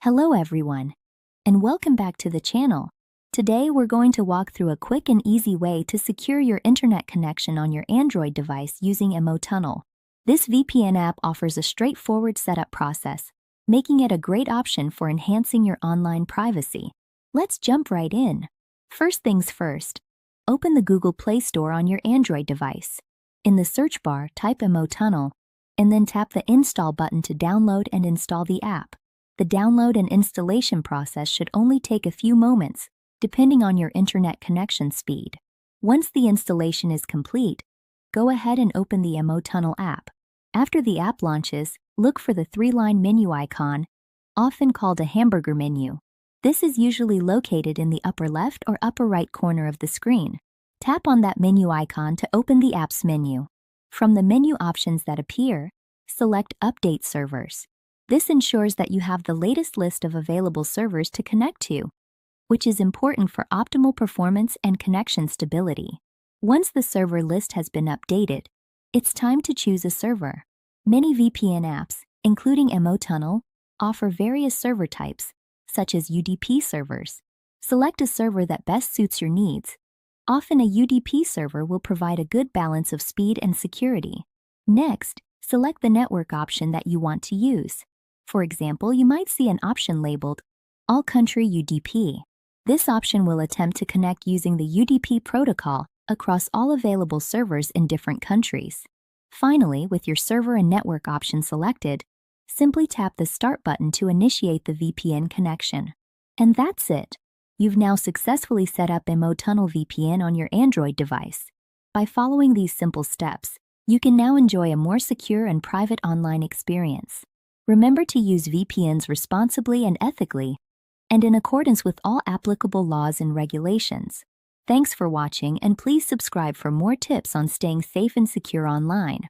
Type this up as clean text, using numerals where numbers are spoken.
Hello everyone, and welcome back to the channel. Today we're going to walk through a quick and easy way to secure your internet connection on your Android device using emoTunnel. This VPN app offers a straightforward setup process, making it a great option for enhancing your online privacy. Let's jump right in. First things first, open the Google Play Store on your Android device. In the search bar, type emoTunnel, and then tap the Install button to download and install the app. The download and installation process should only take a few moments, depending on your internet connection speed. Once the installation is complete, go ahead and open the emoTunnel app. After the app launches, look for the three-line menu icon, often called a hamburger menu. This is usually located in the upper left or upper right corner of the screen. Tap on that menu icon to open the app's menu. From the menu options that appear, select Update Servers. This ensures that you have the latest list of available servers to connect to, which is important for optimal performance and connection stability. Once the server list has been updated, it's time to choose a server. Many VPN apps, including emoTunnel, offer various server types, such as UDP servers. Select a server that best suits your needs. Often a UDP server will provide a good balance of speed and security. Next, select the network option that you want to use. For example, you might see an option labeled All Country UDP. This option will attempt to connect using the UDP protocol across all available servers in different countries. Finally, with your server and network option selected, simply tap the Start button to initiate the VPN connection. And that's it. You've now successfully set up emoTunnel VPN on your Android device. By following these simple steps, you can now enjoy a more secure and private online experience. Remember to use VPNs responsibly and ethically, and in accordance with all applicable laws and regulations. Thanks for watching, and please subscribe for more tips on staying safe and secure online.